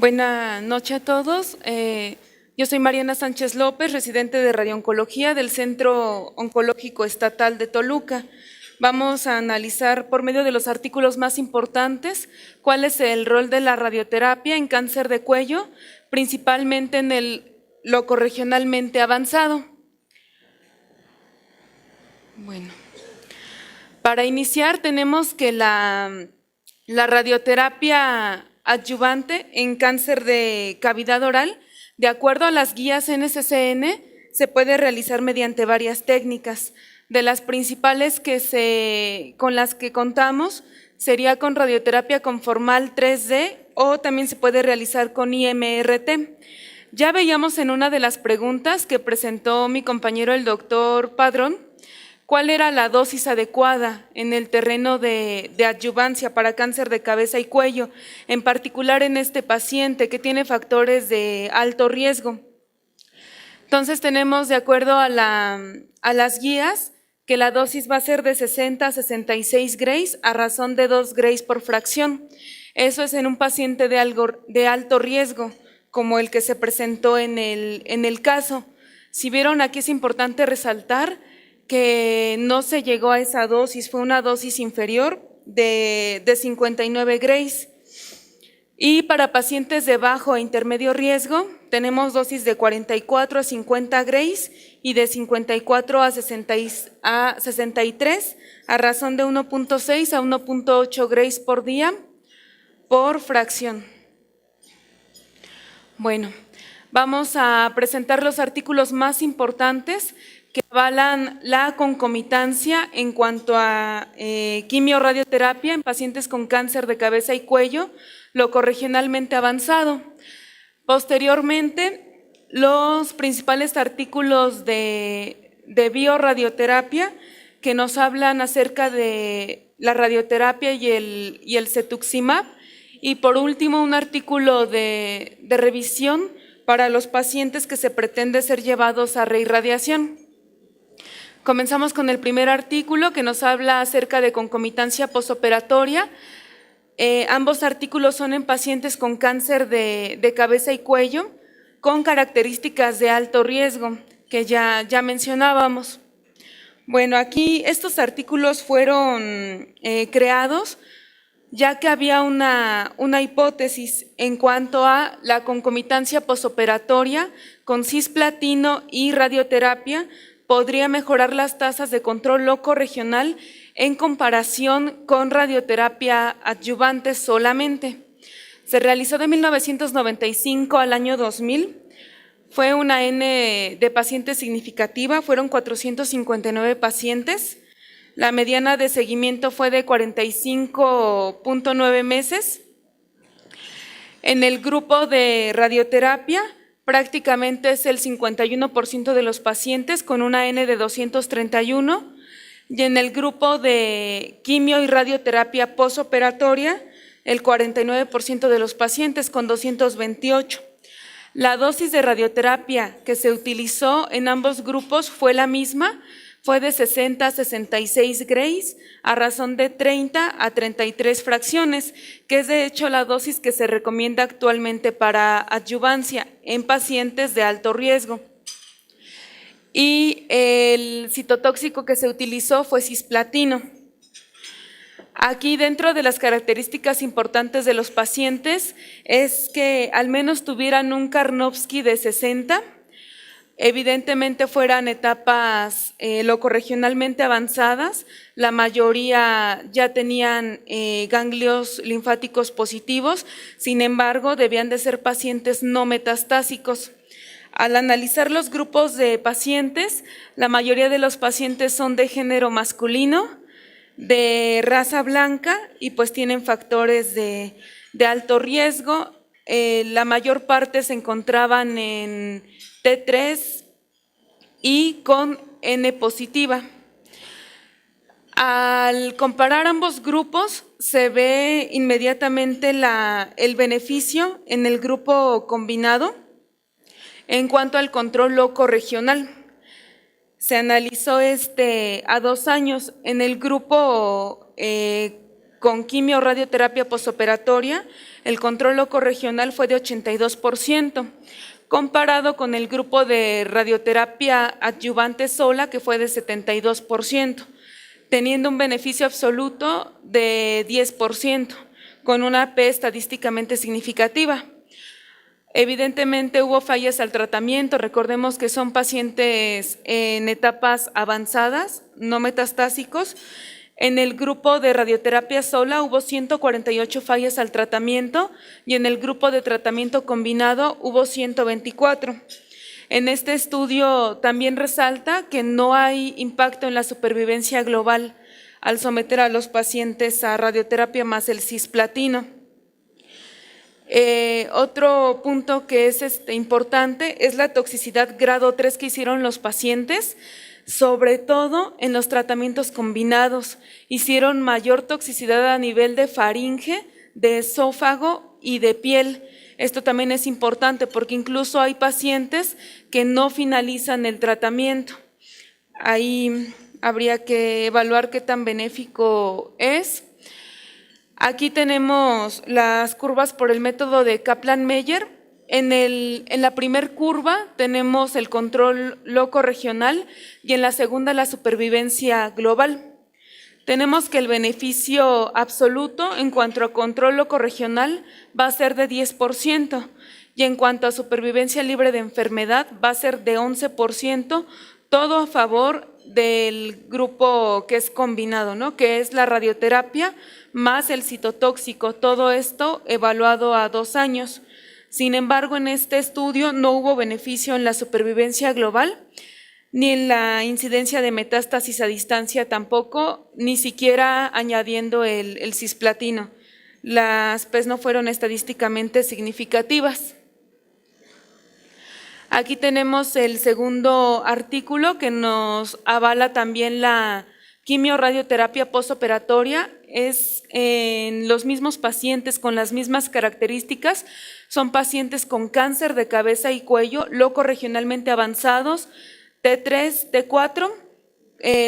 Buenas noches a todos. Yo soy Mariana Sánchez López, residente de Radiooncología del Centro Oncológico Estatal de Toluca. Vamos a analizar por medio de los artículos más importantes cuál es el rol de la radioterapia en cáncer de cuello, principalmente en el locorregionalmente avanzado. Bueno, para iniciar tenemos que la radioterapia adyuvante en cáncer de cavidad oral, de acuerdo a las guías NCCN, se puede realizar mediante varias técnicas. De las principales con las que contamos sería con radioterapia conformal 3D o también se puede realizar con IMRT. Ya veíamos en una de las preguntas que presentó mi compañero el doctor Padrón, ¿cuál era la dosis adecuada en el terreno de adyuvancia para cáncer de cabeza y cuello, en particular en este paciente que tiene factores de alto riesgo? Entonces tenemos, de acuerdo a las guías, que la dosis va a ser de 60 a 66 grays a razón de 2 grays por fracción. Eso es en un paciente de alto riesgo, como el que se presentó en el caso. Si vieron, aquí es importante resaltar que no se llegó a esa dosis, fue una dosis inferior de 59 grays. Y para pacientes de bajo e intermedio riesgo, tenemos dosis de 44 a 50 grays y de 54 a 63 a razón de 1.6 a 1.8 grays por día por fracción. Bueno, vamos a presentar los artículos más importantes que avalan la concomitancia en cuanto a quimio-radioterapia en pacientes con cáncer de cabeza y cuello, locorregionalmente avanzado. Posteriormente, los principales artículos de biorradioterapia que nos hablan acerca de la radioterapia y el cetuximab. Y por último, un artículo de revisión para los pacientes que se pretende ser llevados a reirradiación. Comenzamos con el primer artículo que nos habla acerca de concomitancia posoperatoria. Ambos artículos son en pacientes con cáncer de cabeza y cuello con características de alto riesgo que ya mencionábamos. Bueno, aquí estos artículos fueron creados ya que había una hipótesis en cuanto a la concomitancia posoperatoria con cisplatino y radioterapia podría mejorar las tasas de control locorregional en comparación con radioterapia adyuvante solamente. Se realizó de 1995 al año 2000. Fue una N de pacientes significativa, fueron 459 pacientes. La mediana de seguimiento fue de 45.9 meses. En el grupo de radioterapia, prácticamente es el 51% de los pacientes con una N de 231, y en el grupo de quimio y radioterapia posoperatoria, el 49% de los pacientes con 228. La dosis de radioterapia que se utilizó en ambos grupos fue la misma, fue de 60 a 66 grays a razón de 30 a 33 fracciones, que es de hecho la dosis que se recomienda actualmente para adyuvancia en pacientes de alto riesgo. Y el citotóxico que se utilizó fue cisplatino. Aquí, dentro de las características importantes de los pacientes, es que al menos tuvieran un Karnofsky de 60, evidentemente fueran etapas locorregionalmente avanzadas, la mayoría ya tenían ganglios linfáticos positivos, sin embargo, debían de ser pacientes no metastásicos. Al analizar los grupos de pacientes, la mayoría de los pacientes son de género masculino, de raza blanca y pues tienen factores de alto riesgo. La mayor parte se encontraban en T3 y con N positiva. Al comparar ambos grupos, se ve inmediatamente el beneficio en el grupo combinado en cuanto al control locorregional. Se analizó a 2 años en el grupo con quimio o radioterapia postoperatoria, el control locorregional fue de 82%, comparado con el grupo de radioterapia adyuvante sola, que fue de 72%, teniendo un beneficio absoluto de 10%, con una P estadísticamente significativa. Evidentemente hubo fallas al tratamiento, recordemos que son pacientes en etapas avanzadas, no metastásicos. En el grupo de radioterapia sola hubo 148 fallas al tratamiento y en el grupo de tratamiento combinado hubo 124. En este estudio también resalta que no hay impacto en la supervivencia global al someter a los pacientes a radioterapia más el cisplatino. Otro punto que es importante es la toxicidad grado 3 que hicieron los pacientes, sobre todo en los tratamientos combinados. Hicieron mayor toxicidad a nivel de faringe, de esófago y de piel. Esto también es importante porque incluso hay pacientes que no finalizan el tratamiento. Ahí habría que evaluar qué tan benéfico es. Aquí tenemos las curvas por el método de Kaplan-Meier. En la primer curva tenemos el control locorregional y en la segunda la supervivencia global. Tenemos que el beneficio absoluto en cuanto a control locorregional va a ser de 10% y en cuanto a supervivencia libre de enfermedad va a ser de 11%, todo a favor del grupo que es combinado, ¿no? Que es la radioterapia más el citotóxico, todo esto evaluado a 2 años. Sin embargo, en este estudio no hubo beneficio en la supervivencia global, ni en la incidencia de metástasis a distancia tampoco, ni siquiera añadiendo el cisplatino. Las P's no fueron estadísticamente significativas. Aquí tenemos el segundo artículo que nos avala también la quimio-radioterapia postoperatoria. Es en los mismos pacientes con las mismas características. Son pacientes con cáncer de cabeza y cuello, locorregionalmente avanzados, T3, T4,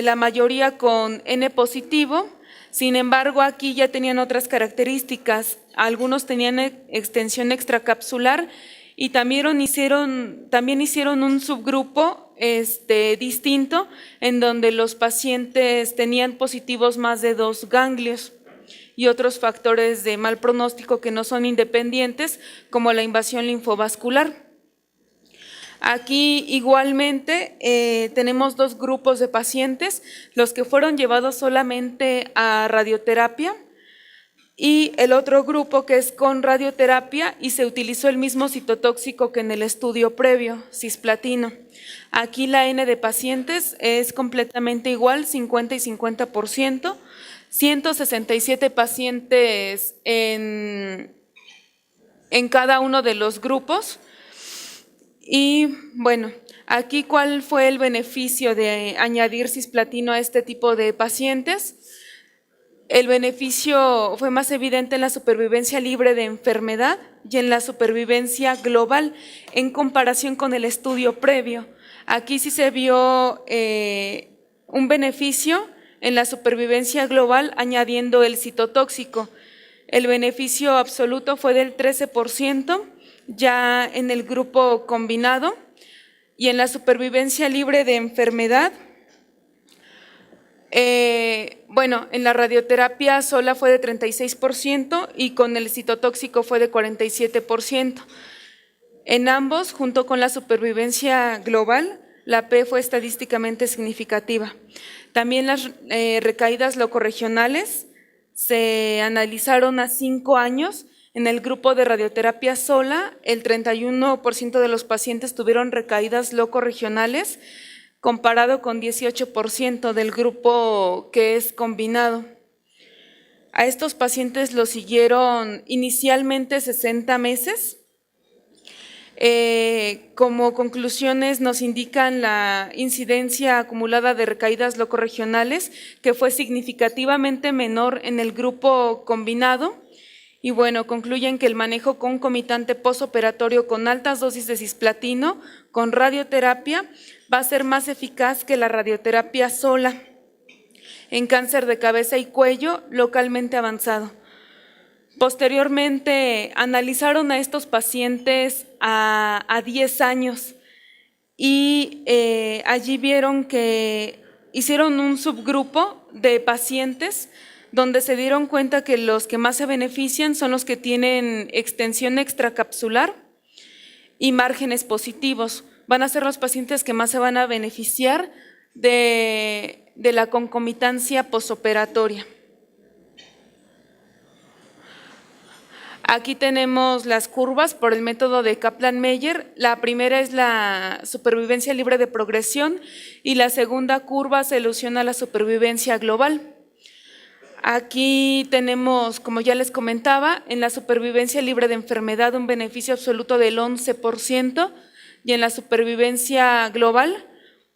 la mayoría con N positivo. Sin embargo, aquí ya tenían otras características. Algunos tenían extensión extracapsular y también hicieron un subgrupo distinto en donde los pacientes tenían positivos más de 2 ganglios y otros factores de mal pronóstico que no son independientes, como la invasión linfovascular. Aquí igualmente tenemos 2 grupos de pacientes, los que fueron llevados solamente a radioterapia y el otro grupo que es con radioterapia y se utilizó el mismo citotóxico que en el estudio previo, cisplatino. Aquí la N de pacientes es completamente igual, 50 y 50%, 167 pacientes en cada uno de los grupos. Y bueno, aquí ¿cuál fue el beneficio de añadir cisplatino a este tipo de pacientes? El beneficio fue más evidente en la supervivencia libre de enfermedad y en la supervivencia global en comparación con el estudio previo. Aquí sí se vio un beneficio en la supervivencia global añadiendo el citotóxico. El beneficio absoluto fue del 13%, ya en el grupo combinado, y en la supervivencia libre de enfermedad, en la radioterapia sola fue de 36% y con el citotóxico fue de 47%. En ambos, junto con la supervivencia global, la P fue estadísticamente significativa. También las recaídas locorregionales se analizaron a 5 años. En el grupo de radioterapia sola, el 31% de los pacientes tuvieron recaídas locorregionales, comparado con 18% del grupo que es combinado. A estos pacientes los siguieron inicialmente 60 meses. Como conclusiones nos indican la incidencia acumulada de recaídas locorregionales, que fue significativamente menor en el grupo combinado. Y bueno, concluyen que el manejo concomitante postoperatorio con altas dosis de cisplatino con radioterapia va a ser más eficaz que la radioterapia sola. en cáncer de cabeza y cuello localmente avanzado. Posteriormente analizaron a estos pacientes a 10 años y allí vieron que hicieron un subgrupo de pacientes donde se dieron cuenta que los que más se benefician son los que tienen extensión extracapsular y márgenes positivos. Van a ser los pacientes que más se van a beneficiar de la concomitancia posoperatoria. Aquí tenemos las curvas por el método de Kaplan-Meier. La primera es la supervivencia libre de progresión y la segunda curva se alusiona a la supervivencia global. Aquí tenemos, como ya les comentaba, en la supervivencia libre de enfermedad un beneficio absoluto del 11% y en la supervivencia global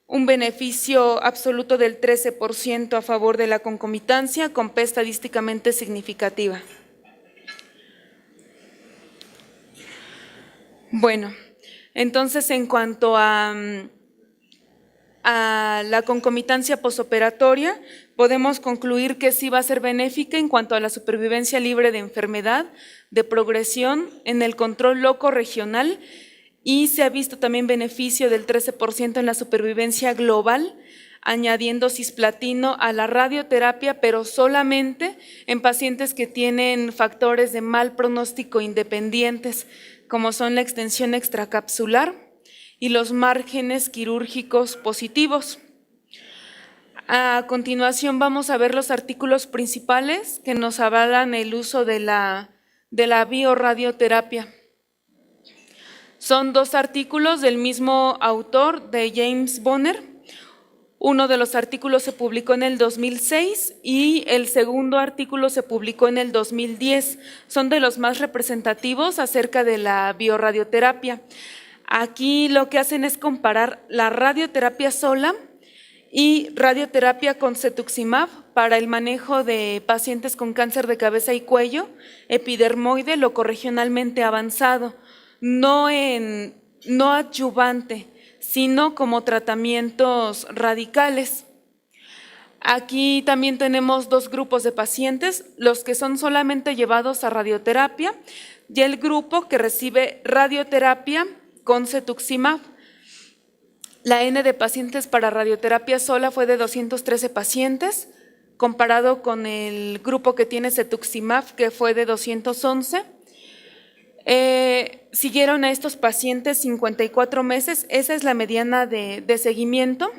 un beneficio absoluto del 13% a favor de la concomitancia con P estadísticamente significativa. Bueno, entonces en cuanto a la concomitancia posoperatoria, podemos concluir que sí va a ser benéfica en cuanto a la supervivencia libre de enfermedad, de progresión, en el control loco regional, y se ha visto también beneficio del 13% en la supervivencia global, añadiendo cisplatino a la radioterapia, pero solamente en pacientes que tienen factores de mal pronóstico independientes, como son la extensión extracapsular y los márgenes quirúrgicos positivos. A continuación vamos a ver los artículos principales que nos avalan el uso de la bioradioterapia. Son 2 artículos del mismo autor, de James Bonner. Uno de los artículos se publicó en el 2006 y el segundo artículo se publicó en el 2010. Son de los más representativos acerca de la bioradioterapia. Aquí lo que hacen es comparar la radioterapia sola y radioterapia con cetuximab para el manejo de pacientes con cáncer de cabeza y cuello, epidermoide locorregionalmente avanzado, no adyuvante, sino como tratamientos radicales. Aquí también tenemos 2 grupos de pacientes, los que son solamente llevados a radioterapia y el grupo que recibe radioterapia con cetuximab. La N de pacientes para radioterapia sola fue de 213 pacientes, comparado con el grupo que tiene cetuximab, que fue de 211. Siguieron a estos pacientes 54 meses, esa es la mediana de seguimiento,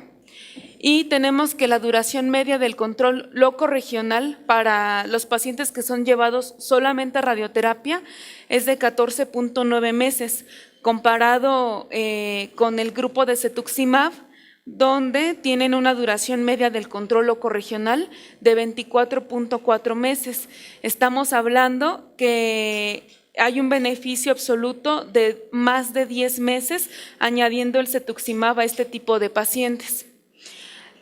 y tenemos que la duración media del control loco-regional para los pacientes que son llevados solamente a radioterapia es de 14.9 meses, comparado con el grupo de cetuximab, donde tienen una duración media del control locorregional de 24.4 meses. Estamos hablando que hay un beneficio absoluto de más de 10 meses añadiendo el cetuximab a este tipo de pacientes.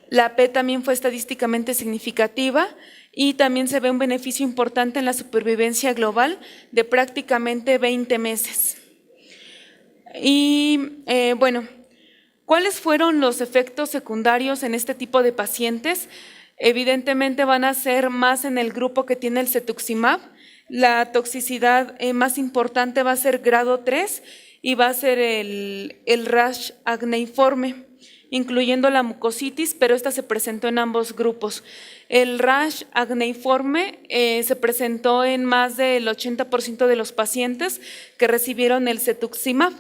La P también fue estadísticamente significativa y también se ve un beneficio importante en la supervivencia global de prácticamente 20 meses. Y bueno, ¿cuáles fueron los efectos secundarios en este tipo de pacientes? Evidentemente van a ser más en el grupo que tiene el cetuximab. La toxicidad más importante va a ser grado 3 y va a ser el rash acneiforme, incluyendo la mucositis, pero esta se presentó en ambos grupos. El rash acneiforme se presentó en más del 80% de los pacientes que recibieron el cetuximab.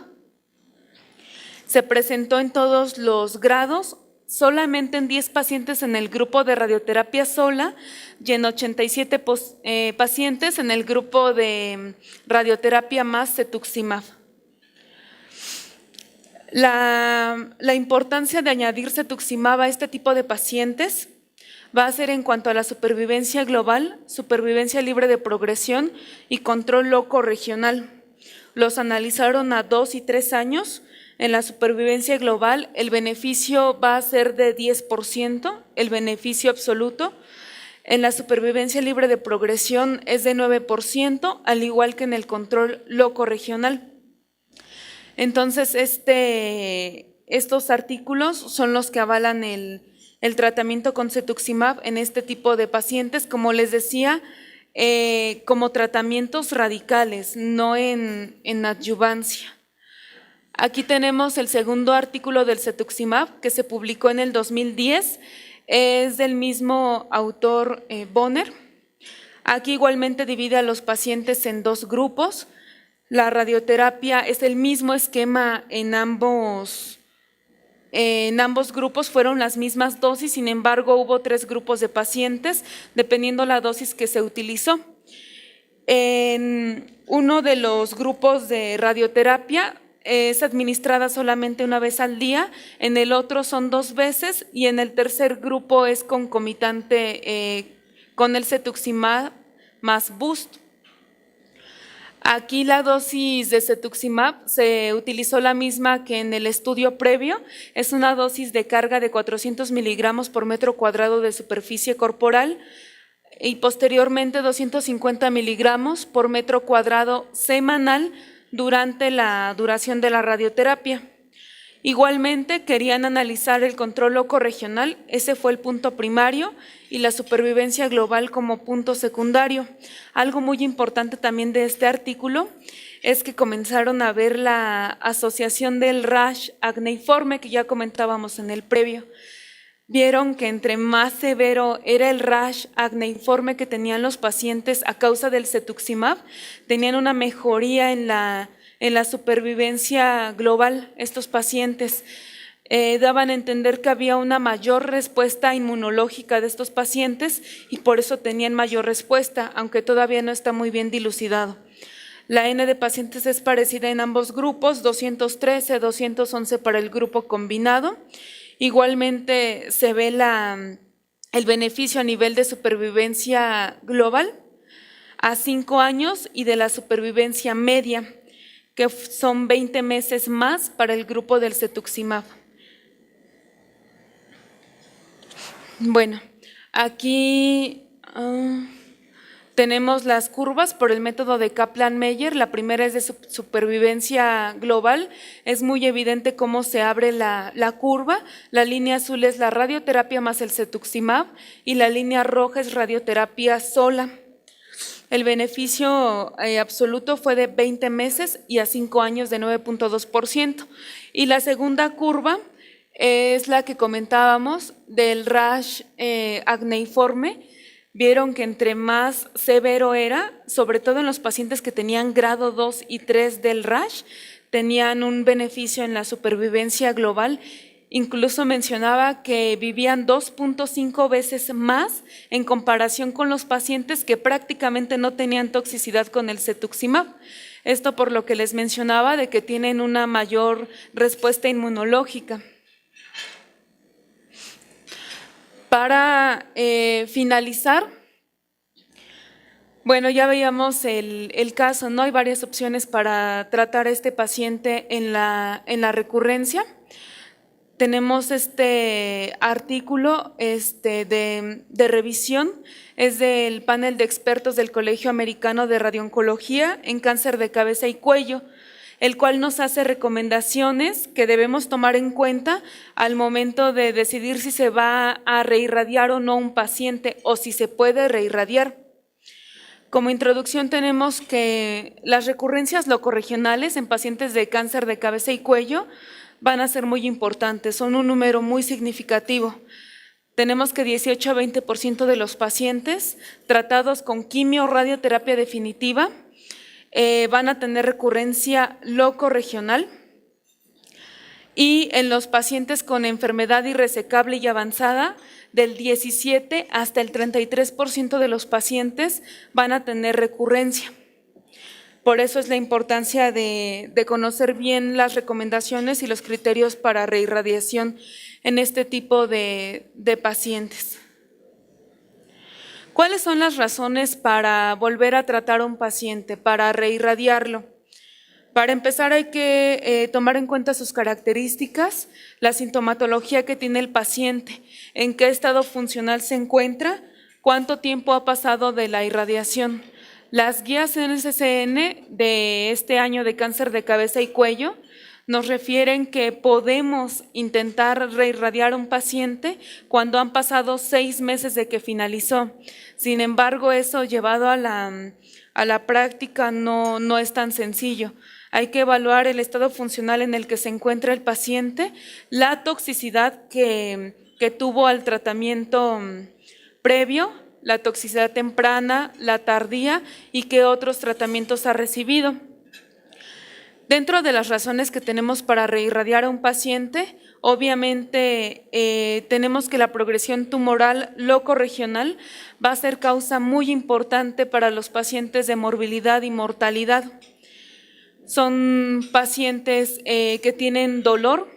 Se presentó en todos los grados, solamente en 10 pacientes en el grupo de radioterapia sola y en 87 pacientes en el grupo de radioterapia más cetuximab. La importancia de añadir cetuximab a este tipo de pacientes va a ser en cuanto a la supervivencia global, supervivencia libre de progresión y control loco regional. Los analizaron a 2 y 3 años. En la supervivencia global, el beneficio va a ser de 10%, el beneficio absoluto. En la supervivencia libre de progresión es de 9%, al igual que en el control loco regional. Entonces, estos artículos son los que avalan el tratamiento con cetuximab en este tipo de pacientes, como les decía, como tratamientos radicales, no en adyuvancia. Aquí tenemos el segundo artículo del cetuximab que se publicó en el 2010, es del mismo autor Bonner. Aquí igualmente divide a los pacientes en dos grupos. La radioterapia es el mismo esquema en ambos grupos, fueron las mismas dosis, sin embargo hubo 3 grupos de pacientes, dependiendo la dosis que se utilizó. En uno de los grupos de radioterapia es administrada solamente una vez al día, en el otro son 2 veces y en el tercer grupo es concomitante con el cetuximab más Boost. Aquí la dosis de cetuximab se utilizó la misma que en el estudio previo, es una dosis de carga de 400 miligramos por metro cuadrado de superficie corporal y posteriormente 250 miligramos por metro cuadrado semanal durante la duración de la radioterapia. Igualmente querían analizar el control locorregional, ese fue el punto primario, y la supervivencia global como punto secundario. Algo muy importante también de este artículo es que comenzaron a ver la asociación del rash acneiforme que ya comentábamos en el previo. Vieron que entre más severo era el rash acneiforme que tenían los pacientes a causa del cetuximab, tenían una mejoría en la supervivencia global estos pacientes. Daban a entender que había una mayor respuesta inmunológica de estos pacientes y por eso tenían mayor respuesta, aunque todavía no está muy bien dilucidado. La N de pacientes es parecida en ambos grupos, 213, 211 para el grupo combinado. Igualmente se ve el beneficio a nivel de supervivencia global a 5 años y de la supervivencia media, que son 20 meses más para el grupo del cetuximab. Bueno, aquí tenemos las curvas por el método de Kaplan-Meier. La primera es de supervivencia global. Es muy evidente cómo se abre la curva. La línea azul es la radioterapia más el cetuximab y la línea roja es radioterapia sola. El beneficio absoluto fue de 20 meses y a 5 años de 9.2%. Y la segunda curva es la que comentábamos del rash acneiforme. Vieron que entre más severo era, sobre todo en los pacientes que tenían grado 2 y 3 del rash, tenían un beneficio en la supervivencia global. Incluso mencionaba que vivían 2.5 veces más en comparación con los pacientes que prácticamente no tenían toxicidad con el cetuximab. Esto por lo que les mencionaba de que tienen una mayor respuesta inmunológica. Para finalizar, bueno, ya veíamos el caso, ¿no? Hay varias opciones para tratar a este paciente en la recurrencia. Tenemos este artículo de revisión, es del panel de expertos del Colegio Americano de Radiooncología en cáncer de cabeza y cuello, el cual nos hace recomendaciones que debemos tomar en cuenta al momento de decidir si se va a reirradiar o no un paciente o si se puede reirradiar. Como introducción tenemos que las recurrencias locorregionales en pacientes de cáncer de cabeza y cuello van a ser muy importantes, son un número muy significativo. Tenemos que 18 a 20% de los pacientes tratados con quimio o radioterapia definitiva van a tener recurrencia locorregional, y en los pacientes con enfermedad irresecable y avanzada, del 17 hasta el 33% de los pacientes van a tener recurrencia. Por eso es la importancia de conocer bien las recomendaciones y los criterios para reirradiación en este tipo de pacientes. ¿Cuáles son las razones para volver a tratar a un paciente, para reirradiarlo? Para empezar hay que tomar en cuenta sus características, la sintomatología que tiene el paciente, en qué estado funcional se encuentra, cuánto tiempo ha pasado de la irradiación. Las guías NCCN de este año de cáncer de cabeza y cuello nos refieren que podemos intentar reirradiar a un paciente cuando han pasado 6 meses de que finalizó. Sin embargo, eso llevado a la práctica no es tan sencillo. Hay que evaluar el estado funcional en el que se encuentra el paciente, la toxicidad que tuvo al tratamiento previo, la toxicidad temprana, la tardía y qué otros tratamientos ha recibido. Dentro de las razones que tenemos para reirradiar a un paciente, obviamente tenemos que la progresión tumoral locorregional va a ser causa muy importante para los pacientes de morbilidad y mortalidad. Son pacientes que tienen dolor,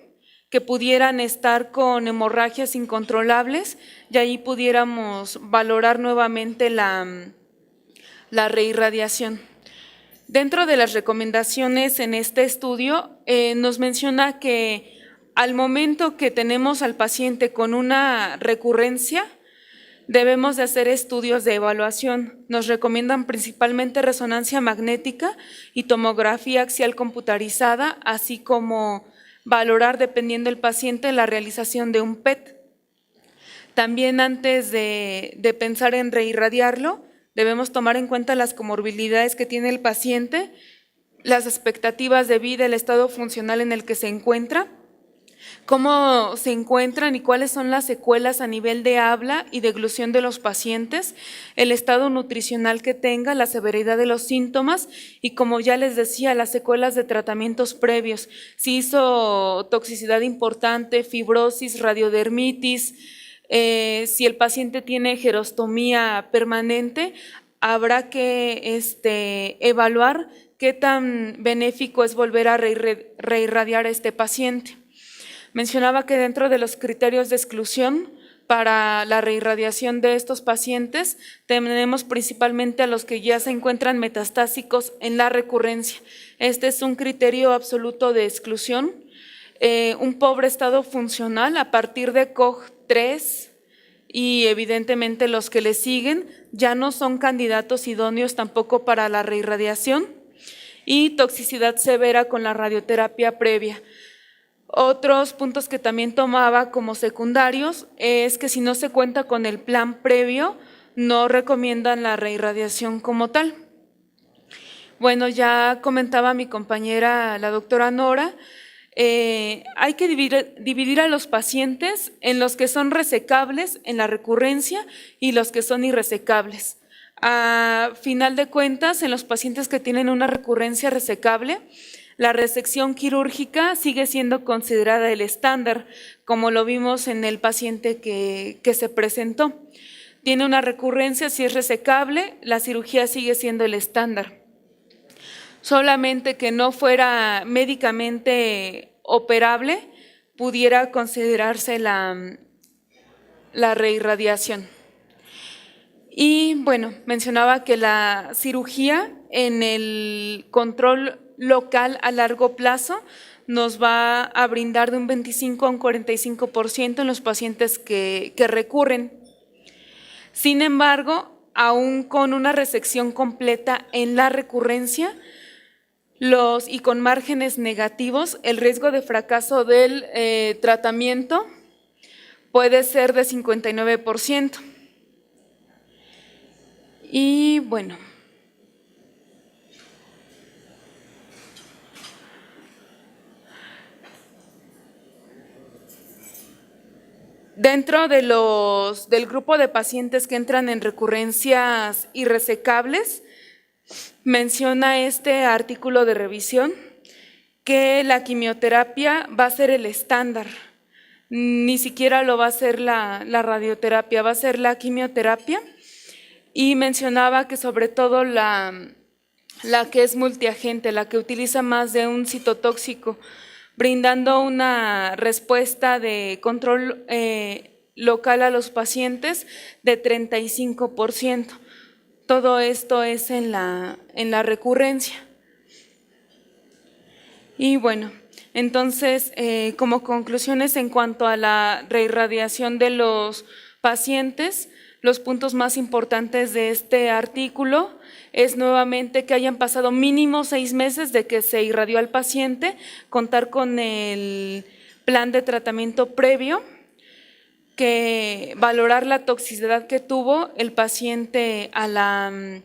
que pudieran estar con hemorragias incontrolables y ahí pudiéramos valorar nuevamente la reirradiación. Dentro de las recomendaciones en este estudio nos menciona que al momento que tenemos al paciente con una recurrencia, debemos de hacer estudios de evaluación. Nos recomiendan principalmente resonancia magnética y tomografía axial computarizada, así como valorar, dependiendo del paciente, la realización de un PET. También antes de pensar en reirradiarlo, debemos tomar en cuenta las comorbilidades que tiene el paciente, las expectativas de vida, el estado funcional en el que se encuentra, cómo se encuentran y cuáles son las secuelas a nivel de habla y deglución de los pacientes, el estado nutricional que tenga, la severidad de los síntomas y, como ya les decía, las secuelas de tratamientos previos, si hizo toxicidad importante, fibrosis, radiodermitis, si el paciente tiene gerostomía permanente, habrá que evaluar qué tan benéfico es volver a reirradiar a este paciente. Mencionaba que dentro de los criterios de exclusión para la reirradiación de estos pacientes tenemos principalmente a los que ya se encuentran metastásicos en la recurrencia. Este es un criterio absoluto de exclusión. Un pobre estado funcional a partir de COG-3 y evidentemente los que le siguen ya no son candidatos idóneos tampoco para la reirradiación, y toxicidad severa con la radioterapia previa. Otros puntos que también tomaba como secundarios es que si no se cuenta con el plan previo, no recomiendan la reirradiación como tal. Bueno, ya comentaba mi compañera, la doctora Nora, hay que dividir a los pacientes en los que son resecables en la recurrencia y los que son irresecables. A final de cuentas, en los pacientes que tienen una recurrencia resecable, la resección quirúrgica sigue siendo considerada el estándar, como lo vimos en el paciente que se presentó. Tiene una recurrencia, si es resecable, la cirugía sigue siendo el estándar. Solamente que no fuera médicamente operable, pudiera considerarse la reirradiación. Y bueno, mencionaba que la cirugía en el control local a largo plazo nos va a brindar de un 25 a un 45% en los pacientes que recurren. Sin embargo, aún con una resección completa en la recurrencia y con márgenes negativos, el riesgo de fracaso del tratamiento puede ser de 59%. Y bueno, dentro del grupo de pacientes que entran en recurrencias irresecables, menciona este artículo de revisión que la quimioterapia va a ser el estándar. Ni siquiera lo va a ser la radioterapia, va a ser la quimioterapia. Y mencionaba que sobre todo la que es multiagente, la que utiliza más de un citotóxico, brindando una respuesta de control local a los pacientes de 35%. Todo esto es en la recurrencia. Y bueno, entonces, como conclusiones en cuanto a la reirradiación de los pacientes, Los puntos más importantes de este artículo es nuevamente que hayan pasado mínimo 6 meses de que se irradió al paciente, contar con el plan de tratamiento previo, que valorar la toxicidad que tuvo el paciente a la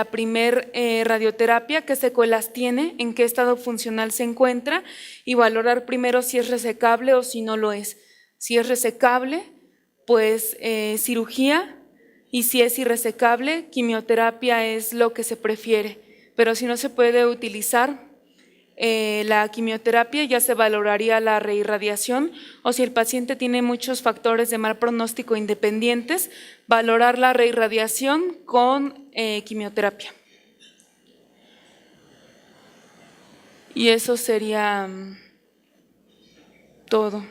primer radioterapia, qué secuelas tiene, en qué estado funcional se encuentra, y valorar primero si es resecable o si no lo es. Si es resecable, pues cirugía, y si es irresecable, quimioterapia es lo que se prefiere. Pero si no se puede utilizar la quimioterapia, ya se valoraría la reirradiación, o si el paciente tiene muchos factores de mal pronóstico independientes, valorar la reirradiación con quimioterapia. Y eso sería todo.